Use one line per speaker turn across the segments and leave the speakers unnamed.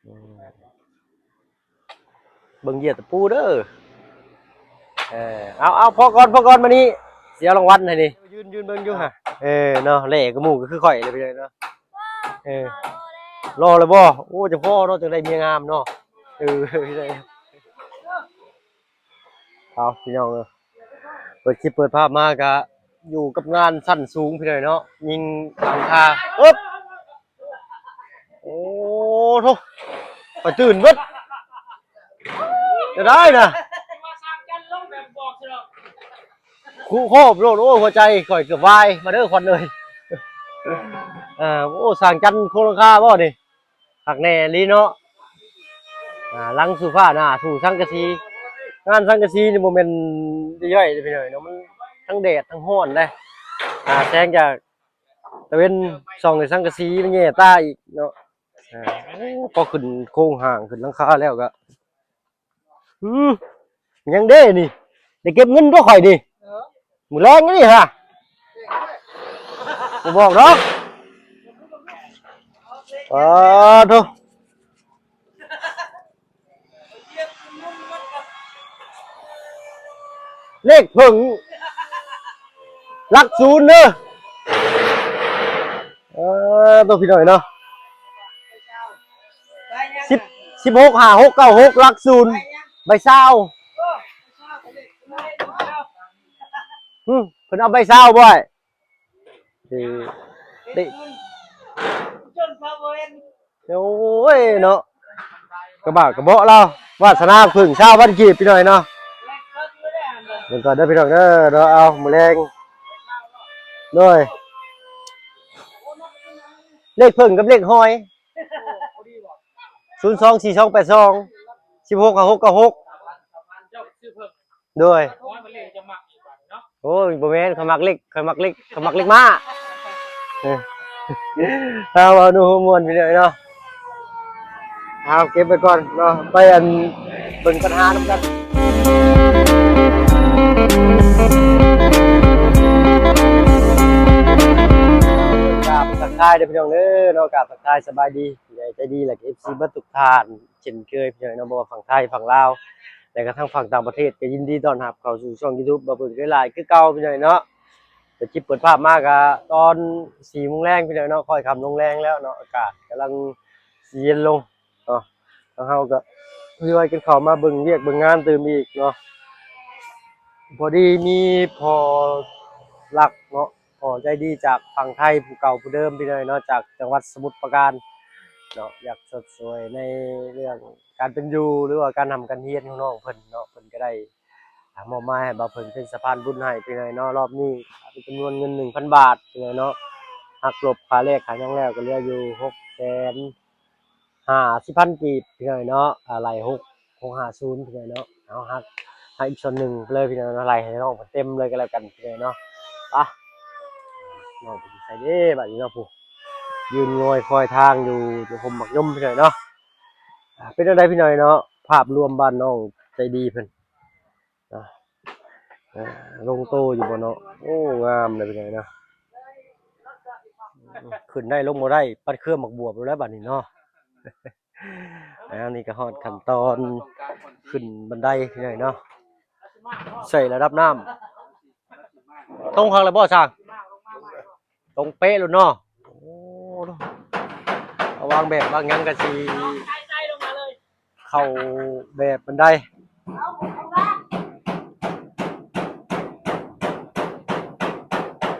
อืมเบิ่งเหยียดตะปูเด้อเอาพอก่อนมานี่เสียรางวัลให้นี่ยืนเบิ่งอยู่ฮะเนาะแหล่กระหมูก็คือข่อยเลยไปเลยเนาะเออรอเลยบ่โอ้จังพ่อเนาะจังได้เมียงามเนาะได้เอาพี่น้องเปิดคลิปเปิดภาพมาก็อยู่กับงานสั้นสูงพี่เลยเนาะยิงหลังคาอึ๊บโอ้โธ่ไปตื่นเบิดจะได้นะคู่โคบโลดโอ้หัวใจข่อยเกือบวายมาเด้อควันเลยโอ้สั่งจันโคลังคาบ่นี่หักแน่ลีเนาะลังสู่ฟ้าหน้าสู่สังกะสีงานสังกะสีนี่โมเมนต์ย่อยไปหน่อยเนาะมันทั้งแดดทั้งร้อนเลยแสงจากตะเวนส่องในสังกะสีมันแย่ตาอีกเนาะพอขึ้นโค้งห่างขึ้นหลังคาแล้วก็ยังเด้นี่ได้เก็บเงินตัวข่อยดิมือแรงนี่ฮะผมบอกเนาะทุเลขผึ่งลักศูนย์เนอะตัวพี่หน่อยเนาะ165696ลักศูนย์ใบเศร้าเพิ่นเอาใบเศร้าบ่อยดิโอ้ยเนาะกระบะกระเบาะเราวาสนาพึ่งเช้าวันกีบพี่หน่อยเนาะเดี๋ยวก่อนเด้อพี่น้องเด้อเราเอาหมูแรงด้วยเลขพึ่งกับเลขหอย024282 165696ด้วยโอ้ยบ่แม่นเขามักเล็กมาเอาดูมวนไปเลยเนาะเอาเก็บไปก่อนเนาะไปอันเบิ่งปัญหานำกันกราบทักทายเด้อพี่น้องเด้อเนาะกราบทักทายสบายดีใจดีแหละ FC เบิดทุกท่านเช่นเคยพี่น้องเนาะบ่ว่าฝั่งไทยฝั่งลาวแต่กระทั่งฝั่งต่างประเทศก็ยินดีต้อนรับเข้าสู่ช่อง YouTube บ่เบิ่งหลายคือเก่าพี่น้องเนาะเปิดคลิปเปิดภาพมากอะตอน4 โมงแรงพี่น้องเนาะค่อยค่ำลงแรงแล้วเนาะอากาศกำลังเย็นลงเนาะแล้วเฮาก็พี่ไว้กันเข้ามาเบิ่งเวียกเบิ่งงานตื่มอีกเนาะพอดีมีพอหลักเนาะพอใจดีจากฝั่งไทยผู้เก่าผู้เดิมพี่น้องเนาะจากจังหวัดสมุทรปราการเนาะอยากสดสวยในเรื่องการเป็นอยู่หรือว่าการทำการเรียนของน้องเพิ่นเนาะเพิ่นก็ได้มอบหมายให้บ่าวเพิ่นเป็นสะพานบุญให้พี่น้องเนาะรอบนี้เป็นจำนวนเงิน 1,000 บาทพี่น้องเนาะหักลบค่าแรกค่าหยังแล้วก็เหลืออยู่650,000 กีบพี่น้องเนาะไหล650พี่น้องเนาะเอาหักให้อีกส่วนหนึ่งเลยพี่น้องเนาะไหลให้น้องเพิ่นเต็มเลยก็แล้วกันพี่น้องเนาะไปน้องเพิ่นสิใส่เด้บัดนี้เนาะผู้ยืนงอยคอยทางอยู่ผมมักย่อมพี่น้องเนาะเป็นจังไดพี่น้องเนาะภาพรวมบ้านน้องใจดีเพิ่นลงโตอยู่บ่เนาะโอ้งามเลยพี่น้องเนาะขึ้นได้ลงบ่ได้ปัดเครื่องหมักบวบแล้วบัดนี้เนาะอันนี้ก็ฮอดขั้นตอนขึ้นบันไดพี่น้องเนาะใส่ระดับน้ำตรงข้างแล้วบ่ช่างตรงเป๊ะเลยเนาะโอ้วางแบบวางหยังก็สิเข้าแบบบันได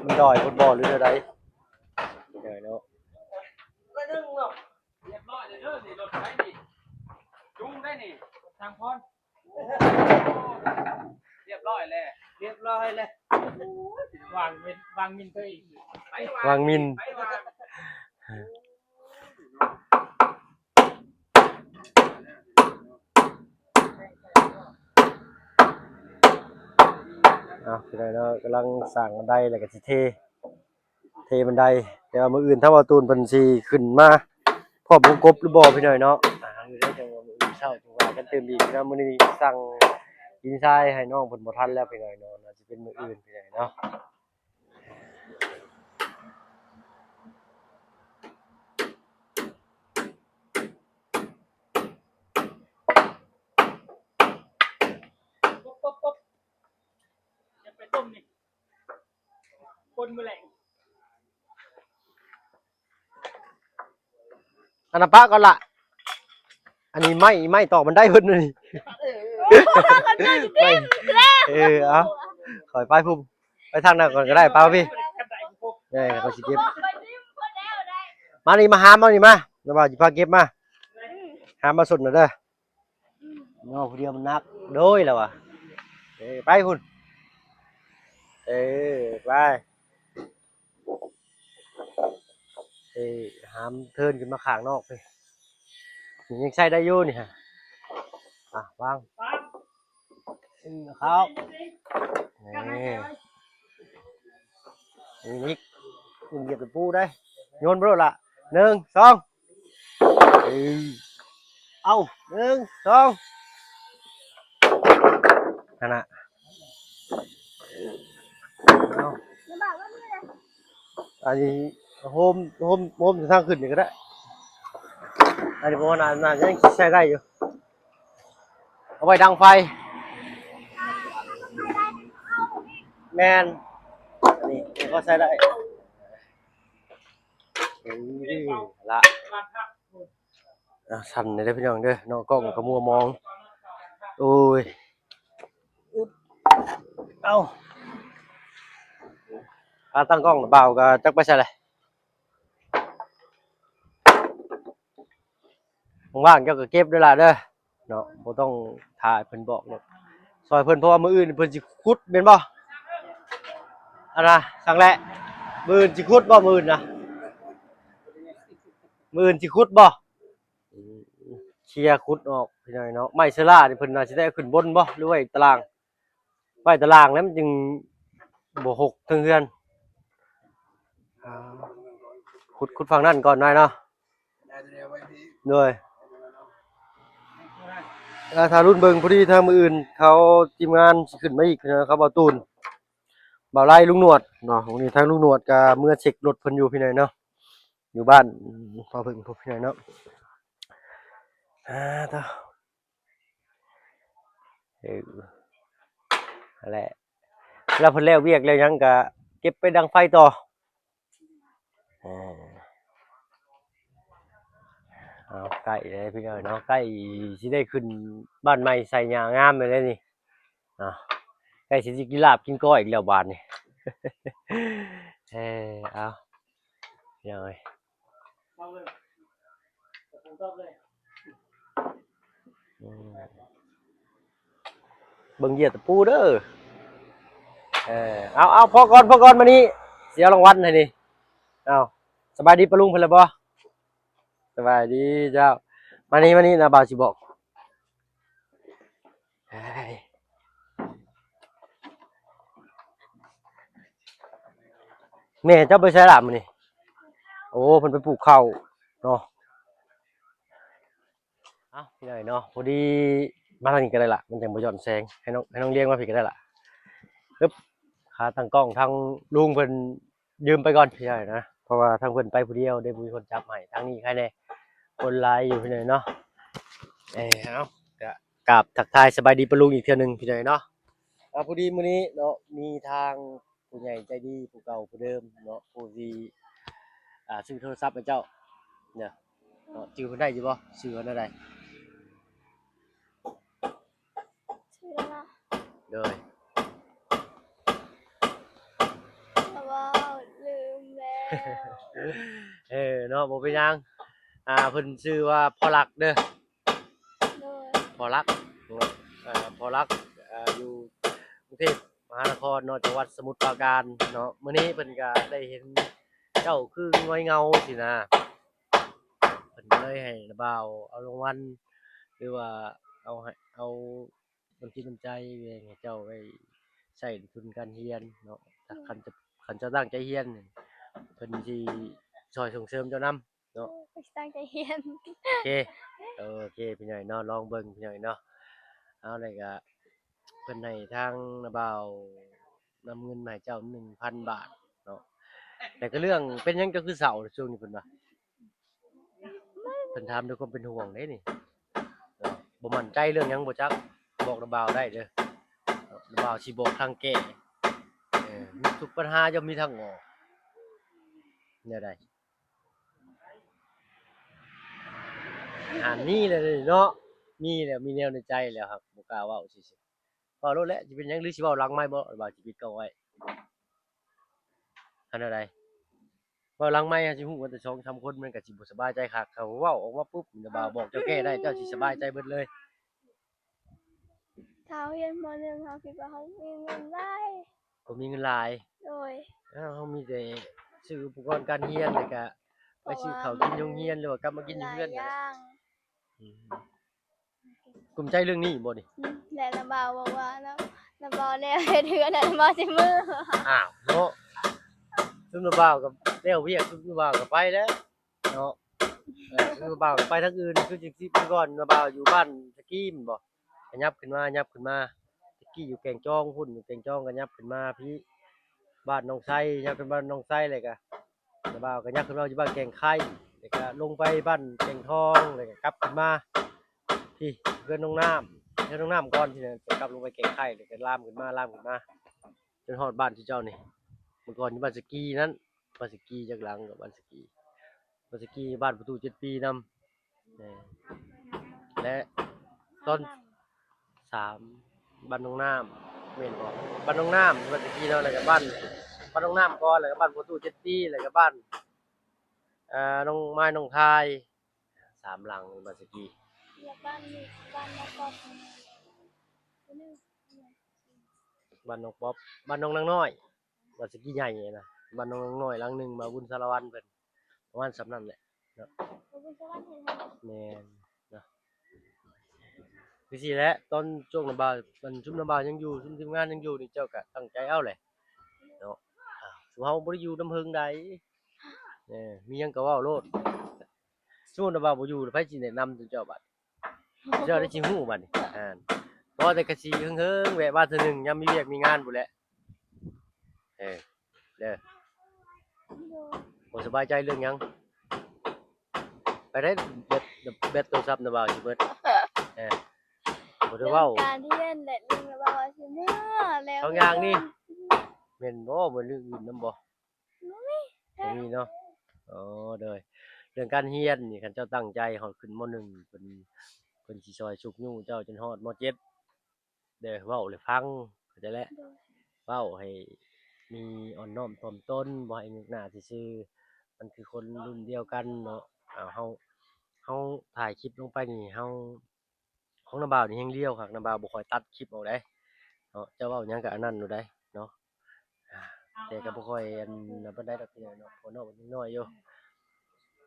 มันดอยฟุตบอลหรืออะไรเนาะเรียบร้อยเลยเด้อนี่รถไฟนี่จุ้งได้นี่ทางพรเรียบร้อยเลยวางมินไปอีกวางมินพี่น้องเนาะกำลังสร้างบันไดแล้วก็สิเทบันไดแต่ว่ามื้ออื่นถ้าว่าตูนเพิ่นสิขึ้นมาพร้อมวงกบหรือบ่พี่น้อยเนาะอยู่ได้จังว่ามื้ออื่นเช้าจังว่ากันเติมอีกนะมื้อนี้สั่งดินทรายให้น้องเพิ่นบ่ทันแล้วพี่น้อยเนาะน่าสิเป็นมื้ออื่นพี่น้อยเนาะ
คนมือแหลง
อันนั้นปะก่อนละอันนี้ไม่ต่อมันได้เพิ่นนี่ไม่เอาขอยไปพุ่มไปทางนั้นก่อนก็ได้เปล่าพี่นี่เขาสิเก็บมานี่มาหามานี่มาแล้วว่าสิพาเก็บมาหามาสุดน่ะเด้อเนาะผู้เดียวมันนักโดยแล้วว่ะไปพุ่นไปหามเทินขึ้นมาข้างนอกไปยังใช้ได้อยู่นี่ฮะวางเขานี่คุณเหยียบตะปูได้โยนไปแล้วล่ะ1 2เอา1 2นั่นน่ะเอาอันนี้โฮมทางขึ้นนี่ก็ได้อันนี้เพราะว่าน่าจะยังใช้ได้อยู่เอาไว้ดังไฟแมนอันนี้ก็ใช้ได้ละสั่นเลยพี่น้องเด้อน้องกล้องกระมัวมองโอ้ยเอาตั้งกล้องเบาก็จักไปใช่เลยว่างๆเจ้าก็เก็บด้วยล่ะเด้อเนาะบ่ต้องถ่ายเพิ่นบอกเนาะซอยเพิ่นเพราะว่ามื้ออื่นเพิ่นสิขุดแม่นบ่อันน่ะสั่งแหละมื้ออื่นสิขุดบ่มื้ออื่นน่ะมื้ออื่นสิขุดบ่เคลียร์ขุดออกพี่น้อยเนาะไม้เชล่านี่เพิ่นน่าสิได้ขึ้นบนบ่หรือว่าอีกตารางไว้ตารางแล้วมันจึงบ่หกทั้งเฮือนขุดฝั่งนั้นก่อนหน่อยเนาะด้วยถ้ารุ่นเบิ่งพอดีทางมื้ออื่นเขาทีมงานสิขึ้นมาอีกนะครับบ่าวตูนบ่าวไล่ลุงหนวดเนาะวันนี้ทางลุงหนวดก็เมื่อเช็ครถเพิ่นอยู่พี่น้อยเนาะอยู่บ้านพอเพิ่นพบพี่น้อยเนาะต่อนั่นแหละแล้วเพิ่นแล้วเวียกแล้วหยังก็เก็บไปดังไฟต่อเอาใกล้เลยพี่น้อยเนาะใกล้สิได้ขึ้นบ้านใหม่ใส่หญ้างามไปแล้วนี่ใกล้สิกินลาบกินก้อยอีกแล้วบาดนี่เอายังไงเบิ่งเหยียดตะปูเด้อเอาพอก่อนมานี่เสียรางวัลให้นี่เอาสบายดีปะลุงเพิ่นล่ะบ่สบายดีเจ้ามานี่นะบ่าวสิบอกแม่เจ้าไปใช้หลามมื้อนี่โอ้เพิ่นไปปลูกข้าวเนาะพี่หน่อยเนาะพอดีมาทางนี้ก็ได้ละมันจังบ่ย้อนแสงให้น้องเลี้ยงมาผิดก็ได้ละปึ๊บขาตั้งกล้องทางลุงเพิ่นยืมไปก่อนพี่หน่อยนะเพราะว่าทางเพิ่นไปผู้เดียวได้มีคนจับให้ทางนี้ใครแน่คนหลายอยู่พี่หน่อยเนาะเอาก็กราบทักทายสบายดีปะลุงอีกเทื่อนึงพี่หน่อยเนาะพอดีมื้อนี้เนาะมีทางผู้ใหญ่ใจดีผู้เก่าผู้เดิมเนาะผู้ที่ซื้อโทรศัพท์ให้เจ้าเนี่ยเนาะจื้อเพิ่นได้อยู่บ่ชื่อเพิ่นอะไรเลย
ว้าวลืมแล้ว
เนาะบ่เป็นหยังเพิ่นชื่อว่าพ่อรักเด้อพ่อรักพ่อรักอยู่กรุงเทพมหานครเนาะจังหวัดสมุทรปราการเนาะมื้อนี้เพิ่นก็ได้เห็นเจ้าคือง่อยเงาสินะเพิ่นก็เลยให้นะบ่าวเอารางวัลหรือว่าเอาน้ำจิตน้ำใจให้เจ้าไว้ใช้ทุนการเรียนเนาะถ้าคันจะตั้งใจเรียนเพิ่นสิช่วยส่งเสริมเจ้านำเนาะ
ตั้งใจเรียน
โอเคพี่ใหญ่เนาะลองเบิ่งพี่ใหญ่เนาะเอาเลยก็เพิ่นให้ทางนะบ่าวนำเงินมาให้เจ้า 1,000 บาทเนาะแต่ก็เรื่องเป็นหยังก็คือเศร้าช่วงนี้เพิ่นว่าเพิ่นถามด้วยความเป็นห่วงเด้นี่บ่มั่นใจเรื่องหยังบ่จักบอกนะบ่าวได้เด้อนะบ่าวสิบอกทางแก้มีทุ ทุกปัญหาย่อมมีทางออกแนวใดนี่เลยเนาะมีแล้วมีแนวในใจแล้วครับบ่กล้าเว้าซื่อๆพอรู้แล้วสิเป็นหยังหรือสิเว้าหลังไมค์บ่หรือว่าสิปิดกล้องไว้อันแนวใดเว้าหลังไมค์สิฮู้ว่าแต่2-3คนมันก็สิบ่สบายใจคักเขาเว้าออกมาปุ๊บน่ะบ่าวบอกเจ้าแก้ได้เจ้าสิสบายใจเบิดเลย
เท้าเฮียนม .1 เฮาคิดว่าเฮามีเงินหลาย
บ่มีเงินหลาย
โดย
เฮามีแต่ซื้ออุปกรณ์การเรียนแล้วก็ไปซื้อข้าวกินโรงเรียนหรือว่ากลับมากินอ
ห
ยู่
ลาย
เรือน
อ
นั่นแหละ
ย่าง
อืมกลุ้มใจเรื่องนี้บ่นี่
และน้าบ่าวบอกว่าน้าบ่าวแล้วเฮ็ดเฮือนน่ะน้าบ่าวสิมือ
อ้าวเนาะซุมน้าบ่าวก็แล้วเวียกซุมน้าบ่าวก็ไปแล้วเนาะซุมน้าบ่าวก็ไปทางอื่นคือจังซี่เมื่อก่อนน้าบ่าวอยู่บ้านตะกี้แม่นบ่ก็ยับขึ้นมาตะกี้อยู่แก่งจองพุ่นอยู่แก่งจองก็ยับขึ้นมาพี่บ้านหนองไซยับขึ้นบ้านหนองไซแล้วก็น้าบ่าวก็ยับขึ้นมาอยู่บ้านแก่งไข่แล้วก็ลงไปบ้านแก่งทองแล้วก็กลับขึ้นมาพี่เพื่อนน้องน้ำเพื่อนน้องน้ำก่อนที่จะกลับลงไปแก่งไข่แล้วก็ลามขึ้นมาจนฮอดบ้านที่เจ้านี่เมื่อก่อนอยู่บ้านสกีนั้นบ้านสกีจากหลังกับบ้านสกีบ้านประตู7ปีนำและตอน3บ้านน้องน้ำแม่นบ่บ้านน้องน้ำบ้านสกีเนาะแล้วก็บ้านน้องน้ำก่อนแล้วก็บ้านประตู7ปีแล้วก็บ้านน้องไม้น้องทาย3หลังบ้านสกี
แล้วบ้านนี้บ้านน้าป๊อบนี่
บ้านน้องป๊อบบ้านน้องนางน้อยบ้านสกีใหญ่นี่นะบ้านน้องนางน้อยหลังหนึงมาบุญสารวัตรเพิ่นประมาณส่ำนั้นแหละเนาะ
บ่เป็นสวรรค์เฮ็ดให้
แม่นเนาะคือสิแหละตอนช่วงน้ำบ่าวมันชุมน้ำบ่าวยังอยู่ชุมทีมงานยังอยู่นี่เจ้าก็ตั้งใจเอาแหละเนาะซุมเฮาบ่ได้อยู่นำเฮิงใดมีหยังก็เว้าโลดซุมน้ำบ่าวบ่อยู่ไผสิแนะนำซุเจ้าบัดเจ้าได้สิฮู้บัดนี้พอแต่ก็สิเฮิงๆแวะมาเทื่อหนึงยามมีเวียกมีงานพู้นแหละเด้อ
โดย
บ่สบายใจเรื่องหยังไปได้แบตโทรศัพท์น่ะบ่าวสิเบิดเออบ่ได้
เรื่อง
เว้า
การเรียนและเรื่องน้าบ่าวว่าสิมือแล้ว
สองอย่างนี่ แม่นบ่บ่เรื่องอื่นนำบ่
บ่มี
บ่มีเนาะอ๋อเด้อเรื่องการเรียนนี่คันเจ้าตั้งใจฮอดขึ้นม .1 เพิ่นสิช่วยฉุกยู้เจ้าจนฮอดม .7 เด้อเว้าให้ฟังเข้าใจแล้ว
โดย
เว้าให้มีอ่อนน้อมถ่อมตนบ่ให้นึกหน้าซื่อๆมันคือคนรุ่นเดียวกันเนาะเฮาถ่ายคลิปลงไปนี่ของน้าบ่าวนี่แฮ่งเลียวคักน้าบ่าวบ่ค่อยตัดคลิปออกเด้เนาะเจ้าเว้าหยังก็อันนั้นอยู่ได้เนาะอ่าแต่ก็บ่ค่อยอันนั้นปานใดดอกพี่น้องเนาะเพราะน้องมันยังน้อยอยู่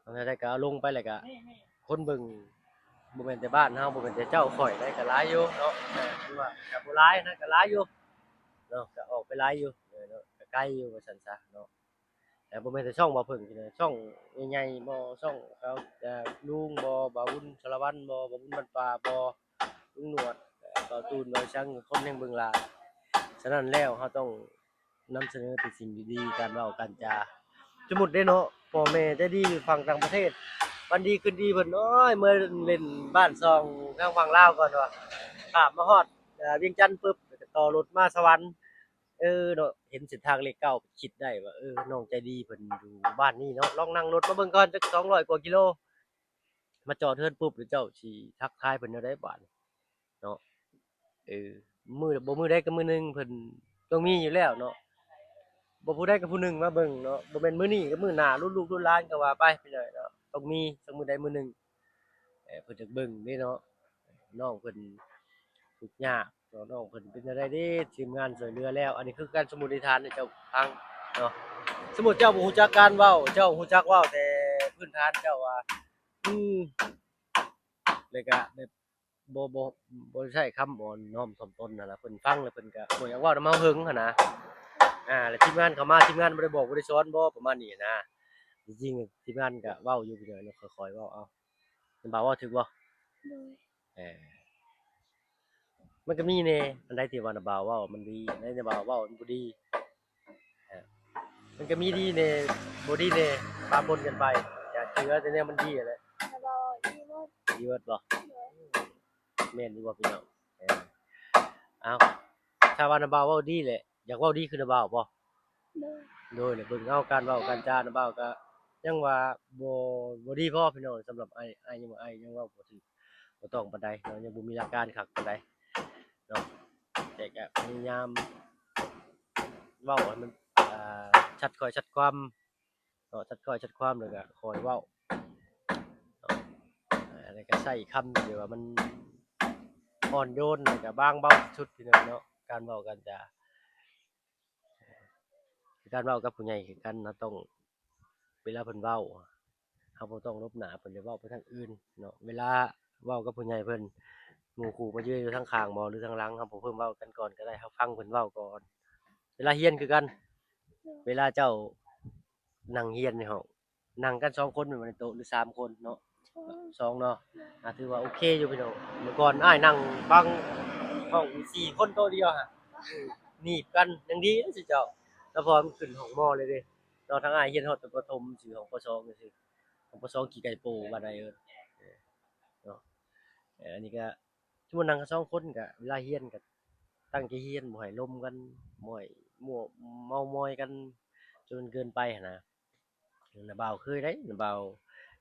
บางเทื่อได้ก็เอาลงไปแล้วก็คนเบิ่งบ่แม่นแต่บ้านเฮาบ่แม่นแต่เจ้าข้อยได้ก็หลายอยู่เนาะคือว่าก็บ่หลายนะก็หลายอยู่เนาะก็ออกไปหลายอยู่เนาะก็ไกลอยู่ว่าซั่นซะเนาะแต่บ่แม่นแต่ช่องบ่าวเพิ่งพี่น้องช่องใหญ่ๆบ่ช่องเขาลุงบ่บ่าวบุญสารวัตรบ่บ่าวบุญบ้านป่าบ่ลุงหนวดบ่าวตูนบ่าวช่างคนแห่งเบิ่งหลายฉะนั้นแล้วเฮาต้องนำเสนอแต่สิ่งดีๆการเว้าการจาสมมุติเด้เนาะพ่อแม่ใจดีอยู่ฝั่งต่างประเทศวันดีคืนดีเพิ่นโอ๊ยเมื่อเล่นบ้านซองทางฝั่งลาวก่อนว่าข้ามมาฮอดเวียงจันทน์ปึ๊บแล้วก็ต่อรถมาสวรรค์เนาะเห็นเส้นทางเลข9คิดได้ว่าน้องใจดีเพิ่นอยู่บ้านนี้เนาะลองนั่งรถมาเบิ่งก่อนจัก200กว่ากิโลมาจอดเทินปุ๊บแล้วเจ้าสิทักทายเพิ่นแนวใดบาดนี้เนาะเออมื้อใดก็มื้อหนึงเพิ่นต้องมีอยู่แล้วเนาะบ่ผู้ใดก็ผู้หนึงมาเบิ่งเนาะบ่แม่นมื้อนี้ก็มื้อหน้ารุ่นลูกรุ่นหลานก็ว่าไปพี่น้อยเนาะต้องมีสักมื้อใดมื้อหนึงเพิ่นจักเบิ่งเด้เนาะน้องเพิ่นทุกข์ยากเนาะน้องเพิ่นเป็นจั่งใดเด้ทีมงานช่วยเหลือแล้วอันนี้คือการสมมุติฐานให้เจ้าฟังเนาะสมมุติเจ้าบ่ฮู้จักการเว้าเจ้าฮู้จักเว้าแต่พื้นฐานเจ้าว่าอืมแล้วก็แบบบ่ใช้คำอ่อนน้อมถ่อมตนนั่นล่ะเพิ่นฟังแล้วเพิ่นก็บ่อยากเว้านำเฮาหึงหันนะแล้วทีมงานเข้ามาทีมงานบ่ได้บอกบ่ได้สอนบ่ประมาณนี้นะจริงๆทีมงานก็เว้าอยู่พี่น้อยเนาะค่อยๆเว้าเอาเพิ่นบ่าเว้าถูกบ่
โดย
เออมันก็มีแหน่อันใดที่ว่าน่ะบ่าวเว้ามันดีอันใดที่บ่าวเว้ามันบ่ดีเออมันก็มีดีแหน่บ่ดีแหน่ปะปนกันไปอย่าเชื่อแต่แนวมันดีอะแหละ
น้าบ่าวอีหมด
ดีเบิดบ่
โดย
แม่นอยู่บ่พี่น้องเอออ้าวถ้าว่าน่ะบ่าวเว้าดีแหละอยากเว้าดีคือน่ะบ่าวบ่
โ โดย
โดยเบิ่งเอาการเว้าการจานะเว้าก็ยังว่าบ่ดีพอพี่น้องสำหรับอ้ายยังว่าอ้ายยังเว้าบ่ถูกบ่ต้องปานใดเนาะยังบ่มีหลักการคักปานใดเนาะแต่ก็พยายามเว้าให้มันอ่ชัดถ้อยชัดความเนาะชัดถ้อยชัดความแล้วก็ค่อยเว้าเนาะแล้วก็ใช้คำที่ว่ามันอ่อนโยนแล้วก็บางเบาที่สุดพี่น้องเนาะการเว้าการจาการเว้ากับผู้ใหญ่คือกันเราต้องเวลาเพิ่นเว้า เราบ่ต้องลบหน้าเพิ่นจะเว้าไปทางอื่นเนาะเวลาเว้ากับผู้ใหญ่เพิ่นหมู่คู่มายืนอยู่ทางข้างบ่หรือทางหลังเราบ่เพิ่มเว้ากันก่อนก็ได้เราฟังเพิ่นเว้าก่อนเวลาเรียนคือกันเวลาเจ้านั่งเรียนในห้องนั่งกัน2คนแม่นบ่ในโต๊ะหรือ3คนเนาะ2เนาะถือว่าโอเคอยู่พี่น้องเมื่อก่อนอ้ายนั่งฟังห้อง4คนโต๊ะเดียวหั่นหนีบกันยังดีนะสิเจ้าแล้วพอมันขึ้นห้องม.เลยเด้เนาะทางอ้ายเรียนฮอดแต่ประถมสิของป2จังซี่ของป2ขี่ไก่โป่บ้านใดเนาะอันนี้ก็สมมุตินั่งกัน2คนก็เวลาเรียนก็ตั้งใจเรียนบ่ให้ล้มกันบ่ให้มั่วเมามอยกันจนเกินไปหั้นนะน่ะบ่าวเคยได้น่ะบ่าว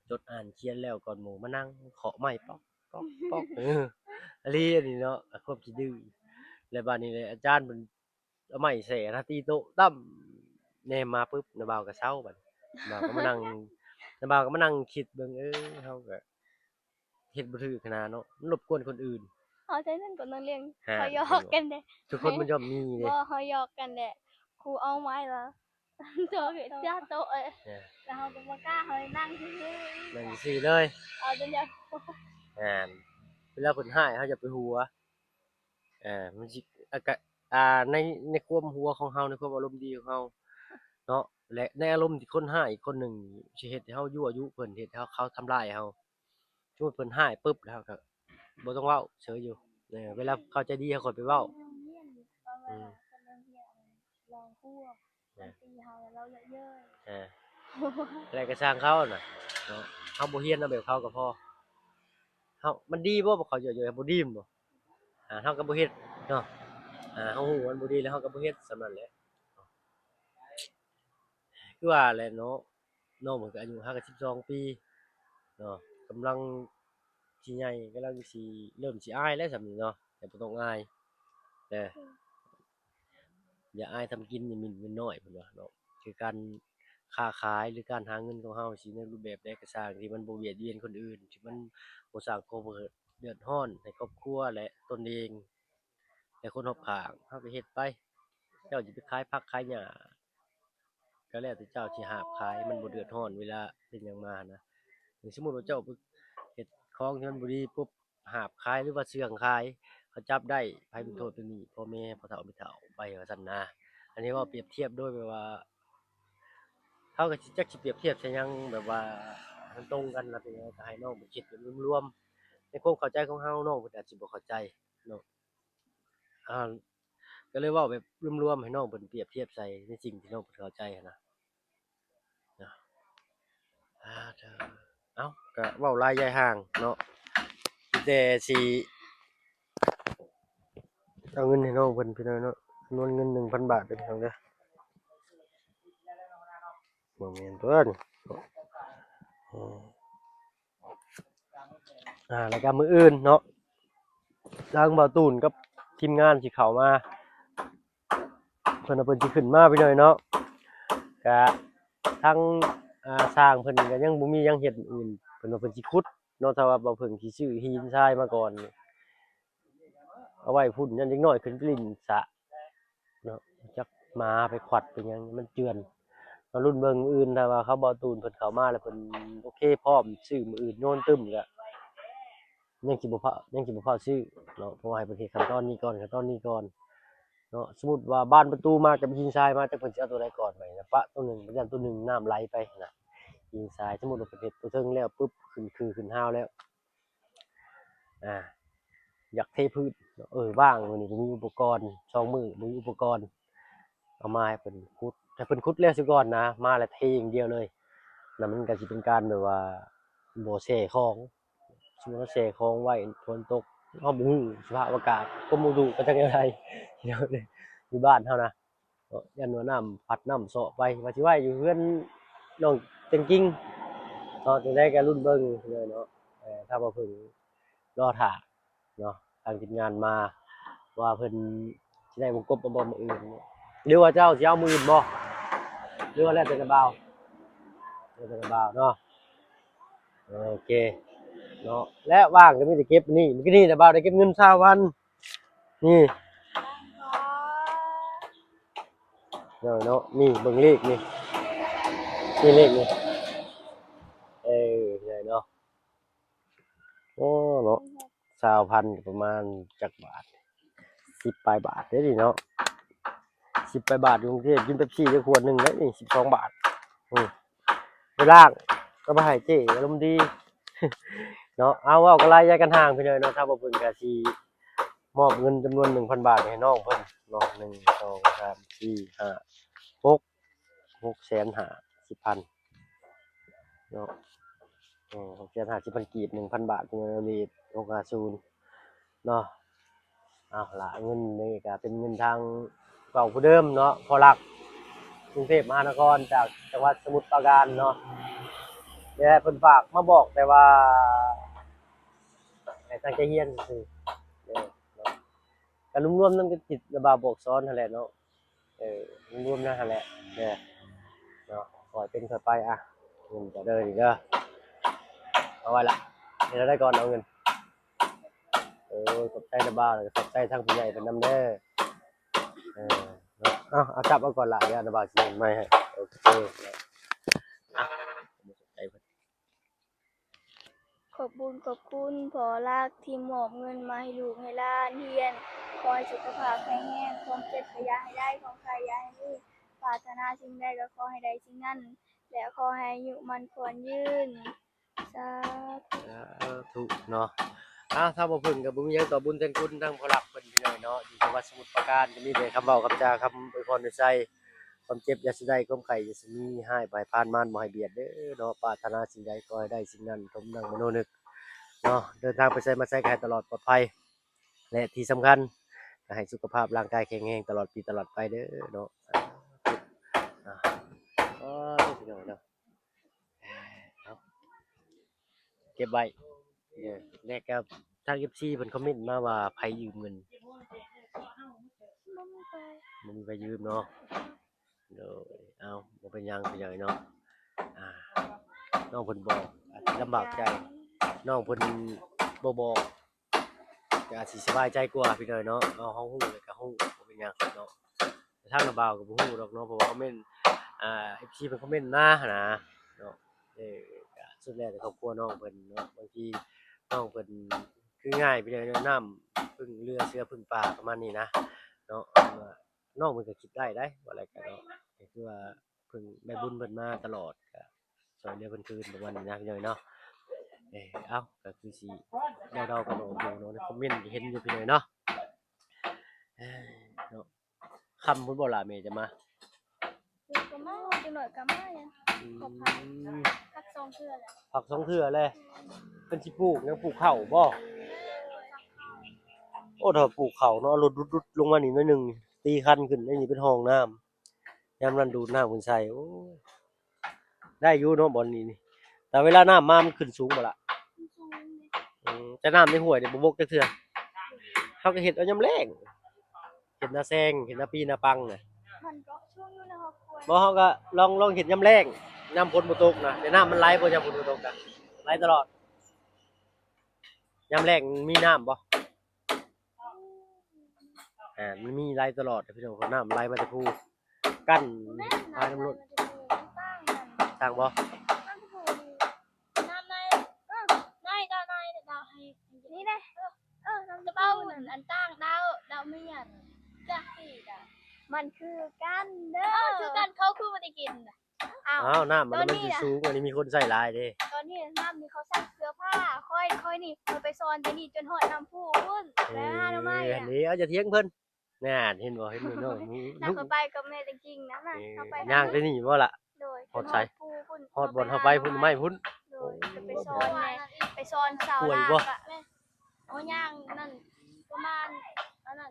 จดอ่านเขียนแล้วก่อนหมู่มานั่งเคาะไม้ป๊อกป๊อกป๊อกอะลีอันนี้เนาะความขี้ดื้อแล้วบัดนี้เลยอาจารย์เพิ่นเอาไม้แส่นะตีโต๊ะตั้มแหน่มาปึ๊บน่ะบ่าวก็เซาบัดบ่าวก็มานั่งน่ะบ่าวก็มานั่งคิดเบิ่งเฮาก็ เฮ็ดบ่ถูกหั้นนะเนาะมันรบกวนคนอื่น
เอาใจนั่นก็นักเรียน
หา
เขาหยอ
เห็นบ่
กกันเด้
ทุกคนมันย่อมมีเด้
บ่เขาหยอกกันแหละครูเอาไม้แล้ว โต๊ะจ้าโต๊ะ
เออ
แล้วเขาก็บ่กล้าเขาเลยนั่งซื่อ
นั่นซื่อเลย
ๆเอาจนอยาก
อ่านเวลาเพิ่นร้ายเฮาอย่าไปหัวมันสิกะในความหัวของเฮาในความอารมณ์ดีของเฮาเนาะและในอารมณ์ที่คนร้ายอีกคนหนึ่งสิเฮ็ดให้เฮายั่วยุเพิ่นเฮ็ดให้เขาทำร้ายเฮาสมมุติเพิ่นร้ายปึ๊บแล้วก็บ่ต้องเว้าเฉยอยู่เวลาเขาใจดีเฮาค่อยไปเว้าอืม
ลองคั่วมันตีเฮาแล้วเราเยอะ
เอออะไรก็ช่างเขาน่ะเนาะเฮาบ่เฮียนเอาแบบเขาก็พอเฮามันดีบ่เขาเยอะๆบ่ดีบ่เฮาก็บ่เฮ็ดเนาะเฮาฮู้ว่ามันบ่ดีแล้วเฮาก็บ่เฮ็ดส่ำนั้นแหละคือว่าแหละเนาะน้องเพิ่นก็อายุห่างกัน12ปีเนาะกำลังสิใหญ่กำลังสิเริ่มสิอายแล้วส่ำนี้เนาะแต่บ่ต้องอายเด้ออย่าอายทำกินอย่าหมิ่นเงินน้อยเพิ่นว่าเนาะคือการค้าขายหรือการหาเงินของเฮาสิในรูปแบบใดก็สร้างที่มันบ่เบียดเบียนคนอื่นที่มันบ่สร้างความเดือดร้อนให้ครอบครัวและตนเองและคนรอบข้างเฮาก็เฮ็ดไปเจ้าสิไปขายผักขายหญ้าก็แล้วแต่เจ้าสิหาบขายมันบ่เดือดร้อนเวลาเป็นหยังมานะอย่างสมมุติว่าเจ้าไปเฮ็ดของที่มันบ่ดีปุ๊บหาบขายหรือว่าเสื่องขายเขาจับได้ไผเป็นโทษเป็นหนี้พ่อแม่พ่อเฒ่าแม่เฒ่าไปว่าซั่นนะอันนี้เว้าเปรียบเทียบโดยแบบว่าเขาก็สิจักสิเปรียบเทียบใส่หยังแบบว่ามันตรงกันล่ะเป็นหยังก็ให้น้องไปคิดเป็นรวมๆในความเข้าใจของเฮาน้องเพิ่นอาจสิบ่เข้าใจเนาะอ่าก็เลยเว้าแบบรวมๆให้น้องเพิ่นเปรียบเทียบใส่ในสิ่งที่น้องเพิ่นเข้าใจหั้นนะเนาะเด้อเอ้าก็เว้าหลายยายห่างเนาะมีแต่สิเอาเงินให้น้องเพิ่นพี่น้อยเนาะจำนวนเงิน 1,000 บาทเด้อพี่น้องเด้อบ่แม่นเพิ่นอืมแล้วก็มื้ออื่นเนาะทางบ่าวตูนกับทีมงานสิเข้ามาเพิ่นว่าเพิ่นสิขึ้นมาพี่น้อยเนาะก็ทางสร้างเพิ่นก็ยังบ่มีหยังเฮ็ดอื่นเพิ่นว่าเพิ่นสิขุดเนาะถ้าว่าบ่เพิ่นสิซื้อหินทรายมาก่อนเอาไว้พุ่นยันเด็กน้อยขึ้นไปเล่นสระเนาะจักหมาไปขวัดไปหยังมันเจือนมารุ่นเบิ่งมื้ออื่นถ้าว่าเขาบ่าวตูนเพิ่นเข้ามาแล้วเพิ่นโอเคพร้อมซื้อมื้ออื่นโยนตึ้มก็ยังสิบ่ฟ้าวซื้อเนาะเพราะว่าให้เพิ่นเฮ็ดขั้นตอนนี้ก่อนเนาะสมมุติว่าบ้านประตูมากับหินทรายมาจักเพิ่นสิเอาตัวใดก่อนไว้นะปะตัวหนึ่งยันตัวหนึ่งน้ำไหลไปน่ะหินทรายสมมุติว่าเพิ่นเฮ็ดตัวเทิงแล้วปึ๊บขึ้นห้าวแล้วอ่าอยากเทพื้นว่างมื้อนี้บ่มีอุปกรณ์2มื้อบ่มีอุปกรณ์เอามาให้เพิ่นขุดให้เพิ่นขุดแล้วซิก่อนนะมาแล้วเทอย่างเดียวเลยแล้วมันก็สิเป็นการแบบว่าบ่แช่ของสมมุติว่าแช่ของไว้ฝนตกเราบ่ฮู้สภาพอากาศกรมอุตุก็จักแนวใดพี่น้องเอ้ยอยู่บ้านเฮานะ ยันว่าน้ำพัดน้ำเสาะไปว่าสิไว้อยู่เพื่อนน้องเต็งกิ้งเนาะจังได้ก็รุ่นเบิ่งเลยเนาะถ้าบ่เพิ่งรอท่าเนาะทางทีมงานมาว่าเพิ่นสิได้วงกบบ่มื้ออื่นหรือว่าเจ้าสิเอามื้ออื่นบ่หรือว่าแล้วแต่กระบ่าวแล้วแต่กระบ่าวเนาะโอเคเนาะและว่างก็มีแต่เก็บนี่เมื่อกี้นี่นะบ่าวได้เก็บเงิน20,000นี่เนาะนี่เบิ่งเลขนี่เลขนี่ใหญ่เนาะโอ้เนาะ20,000ก็ประมาณจักบาท10ปลายบาทเด้อนี่เนาะ10ปลายบาทอยู่กรุงเทพกินเป๊ปซี่ได้ขวดหนึงได้นี่12บาทไปล้างก็บ่ให้เจ้อารมณ์ดี เนาะเอาเว้ากันหลายอย่ากันห่างพี่น้อยเนาะถ้าบ่เพิ่นก็สิมอบเงินจำนวน1,000 บาทให้น้องเพิ่นเนาะ1 2 3 4 5 6 650,000เนาะ650,000กีบ 1,000 บาทเป็นเงินรีด650เนาะเอาล่ะเงินนี่ก็เป็นเงินทางเก่าผู้เดิมเนาะพอรักกรุงเทพมหานครจากจังหวัดสมุทรปราการเนาะนี่แหละเพิ่นฝากมาบอกแต่ว่าให้ตั้งใจเรียนซื่อๆเนาะก็รวมๆนำกับจิตระบาบอกสอนนั่นแหละเนาะรวมๆนั่นหั่นแหละเนาะขอให้เป็นค่อยไปเงินจะเด้อนี่เด้อเอาไว้ล่ะเดี๋ยวเราได้ก่อนเอาเงินขอบใจระบาแล้วก็ขอบใจทางผู้ใหญ่เพิ่นนำเด้อเนาะเอาจับเอาก่อนล่ะเดี๋ยวระบาสิเงินใหม่ให้โอเคอ่ะใจเพิ่น
ขอบบุญขอบคุณพอรักที่มอบเงินมาให้ลูกให้หล้านเรียนขอให้สุขภาพแข็งแรงความเจ็บก็อย่าให้ได้ความไข้อย่าให้มีปรารถนาสิ่งใดก็ขอให้ได้สิ่งนั้นและขอให้อายุมันขวัญยืนสา
ธุเนาะถ้าบ่เพิ่นก็บ่มีหยังต่อบุญแทนคุณทางพอรักเพิ่นพี่น้อยเนาะอยู่จังหวัดสมุทรปราการก็มีแต่คำเว้าคำจาคำอวยพรในใจความเจ็บอย่าสิได้ความไข้อย่าสิมีให้บ่ให้ผ่านมารบ่ให้เบียดเด้อเนาะปรารถนาสิ่งใดขอให้ได้สิ่งนั้นสมดังมโนนึกเนาะเดินทางไปไสมาไสก็ให้ตลอดปลอดภัยและที่สำคัญก็ให้สุขภาพร่างกายแข็งแรงตลอดปีตลอดไปเด้อเนาะอ่าอ๋อพี่น้อยเนาะเอาเก็บไว้แรกก็ทาง FC เพิ่นคอมเมนต์มาว่าไผยืมเงินบ่มีไผยืมเนาะโดยเอาบ่เป็นหยังพี่น้อยเนาะอ่าน้องเพิ่นบอกอาจสิลำบากใจน้องเพิ่นบ่บอกก็อาจสิสบายใจกว่าพี่น้อยเนาะเฮาฮู้แล้วก็ฮู้บ่เป็นหยังเนาะแต่ทางน้าบ่าวก็บ่ฮู้ดอกเนาะเพราะว่าคอมเมนต์FC เพิ่นคอมเมนต์มาหั้นนะเนาะก็สุดแล้วแต่ครอบครัวน้องเพิ่นเนาะบางทีน้องเพิ่นคือง่ายพี่น้อยเนาะน้ำพึ่งเรือเสือพึ่งป่าประมาณนี้นะเนาะว่าน้องเพิ่นก็คิดได้ว่าอะไรก็เนาะก็คือว่าเพิ่นได้บุญเพิ่นมาตลอดก็ช่วยเหลือเพิ่นคืนประมาณนี้นะพี่น้อยเนาะเอ้าก็คือสิเดาๆกันออกอยู่เนาะในคอมเมนต์ที่เห็นอยู่พี่น้อยเนาะเอ้เนาะค่ำพุ่นบ่ล่ะแม่จะมา
ก็มาจังหน่อยก็มาหยังขอบพักพัก2เทื่อแหละ
ผัก2เทื่อเลยเพิ่นสิปลูกหยังปลูกข้าวบ่โอ้ถ้าปลูกข้าวเนาะเอารถรุดๆลงมานี่หน่อยหนึงตีคันขึ้นไอ้นี่เป็นห้องน้ำยามนั้นดูดน้ำขึ้นใส่โอ้ยได้อยู่เนาะบ่อนนี้นี่แต่เวลาน้ำมามันขึ้นสูงบ่ล่ะแต่น้ำในห้วยนี่บ่บกจักเทื่อเฮาก็เฮ็ดเอายามแล้งเฮ็ดนาแซงเฮ็ดนาปีนาปังน่ะ
มันก็ช่วงอยู่ในครอบครัว
บ่เฮาก็ลองเฮ็ดยามแล้งยามฝนบ่ตกนะแต่น้ำมันไหลบ่ยามฝนบ่ตกอะไหลตลอดยามแล้งมีน้ำบ่มันมีไหลตลอดพี่น้องเพราะน้ำไหลมาแต่ภูกั้นท้ายน้ำล้นสร้างบ่
น้ำผูน้ำในในดาวในดาวให้นี่ได้น้ำจะเบ้านั่นอันตั้งดาวไม่หยันจักสิมันคือกันเด้อคือกันเขาคือบ่ได้กิน
อ้าวน้ำมันสิสูงอันนี้มีคนใส่หลายเด้
ตอนนี้น้ำนี่เขาซักเสื้อผ้าค่อยนี่เพิ่นไปซ่อนแต่นี่จนฮอดน้ำพุพุ่นแล้วหาทำไม
อันนี้เอาจะเถียงเพิ่นน่ะเห็นบ่เห็นน้อง
น้ำเข้าไปกับแม่จริงๆนะเข้าไป
ย่างไปนี่บ่ล่ะ
โดย
ฮอดใส่ฮอดบ่อนเฮาไปพุ่นไม่พุ่น
โดยจะไปซ่อนไปซ่อนเสาลากอะโอ้ย่างนั่นประมาณอันนั้น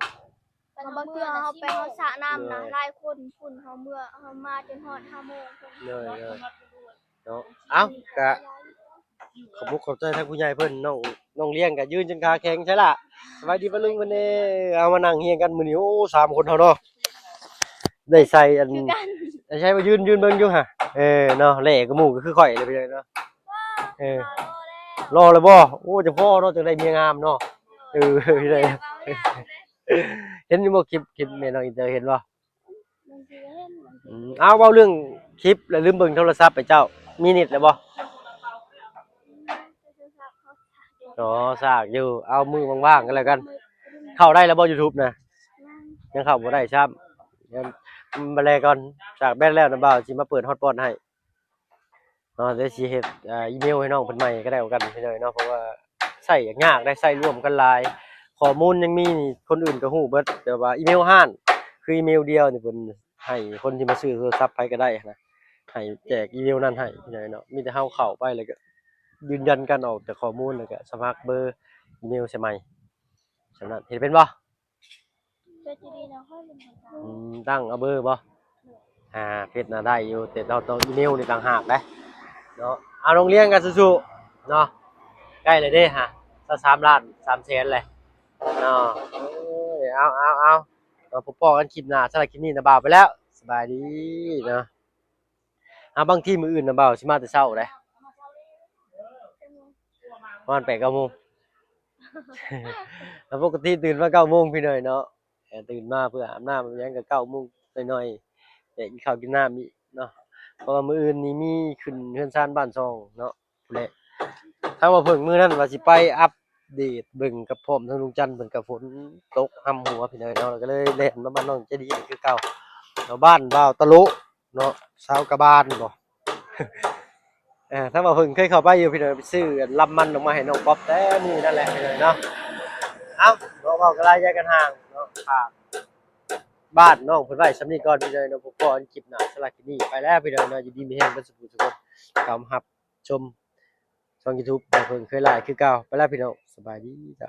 บางเทื่อเฮาไปเฮาสระน้ำนะหลายคนพุ่นเฮาเมื่อเฮามาจนฮอด5 โมงพุ่น
เลยเนาะเอ้าก็ขอบคุณขอบใจทางผู้ใหญ่เพิ่นน้องเลี้ยงก็ยืนจนขาแข็งใช่ล่ะสบายดีปะลุงมื้อนี้เอามานั่งเฮียงกันมื้อนี้โอ้3 คนเฮาเนาะได้ใส่อัน
คือกัน
ใช่มายืนเบิ่งอยู่ห่ะเนาะแหล่กับหมู่ก็คือข่อยเลยไปเลยเนาะเออรอเลยบ่โอ้จะพ่อเนาะจังได้เมียงามเนาะพี่ได้เห็นอยู่บ่คลิปแม่น้องอินเตอร์เห็นบ่เอาเว้าเรื่องคลิปแล้วลืมเบิ่งโทรศัพท์ไปเจ้ามีเน็ตแล้วบ่อ๋อซากอยู่เอามือว่างๆกันแล้วกัน เข้าได้แล้วบ่ YouTube น่ะยังเข้าบ่ได้ซ้ำยังมาแลก่อนจากแบตแล้วนะบ่าวสิมาเปิดฮอตพอตให้เนาะเดี๋ยวสิเฮ็ดอีเมลให้น้องเพิ่นใหม่ก็ได้เอากันพี่น้อยเนาะเพราะว่าใช้ยากได้ใช้ร่วมกันหลายข้อมูลยังมีนี่คนอื่นก็ฮู้เบิดแต่ว่าอีเมลห้านคืออีเมลเดียวนี่เพิ่นให้คนที่มาซื้อโทรศัพท์ไปก็ได้นะให้แจกอีเมลนั้นให้พี่น้อยเนาะมีแต่เฮาเข้าไปแล้วก็ยืนยันการออกจากข้อมูลแล้วก็สมัครเบอร์อีเมลใช่ไหมฉะนั้นเฮ็ดเป็นบ่ ตั้งเอาเบอร์บ่เพชรน่ะได้อยู่แต่เราต้องอีเมลนี่ต่างหากนะเนาะเอาโรงเรียนกันสู้ๆเนาะใกล้เลยเด้ฮะสัก3 ล้าน3 แสนเลยเนาะเอาเราพบกันคลิปหน้าสำหรับคลิปนี้นะบ่าวไปแล้วสบายดีเนาะบางทีมื้ออื่นนะบ่าวสิมาแต่เช้าเลยประมาณ8 9 โมง แล้วปกติตื่นมา9 โมงพี่หน่อยเนาะตื่นมาเพื่ออาบน้ำยังก็9 โมงหน่อยๆแต่กินข้าวกินน้ำอีกเนาะเพราะว่ามื้ออื่นนี้มีขึ้นเฮือนซ่านบ้านซองเนาะพู้นแหละถ้าว่าเพิ่งมื้อนั้นว่าสิไปอัปเดตเบิ่งกับพร้อมทั้งลุงจันทร์เพิ่นก็ฝนตกห่ำหัวพี่น้อยเนาะก็เลยแล่นมาบ้านน้องใจดีคือเก่าเนาะบ้านบ่าวตะลุเนาะชาวกะบานบ่ ถ้าว่าเพิ่งเคยเข้าไปอยู่พี่น้อยไปซื้อลำมันออกมาให้น้องป๊อปแต่นี่นั่นแหละพี่น้อยเนาะเอ้าเว้าๆก็ลาแยกกันห่างเนาะฝากบ้านน้องเพิ่นไว้สำนี้ก่อนพี่น้อยเนาะพบกันคลิปหน้าสำหรับคลิปนี้ไปแล้วพี่น้อยเนาะยินดีมีแรงเบิดสุขทุกคนตามรับชมช่อง YouTube ของเพิ่นเคยหลายคือเก่าไปแล้วพี่น้องสบายดีจ้ะ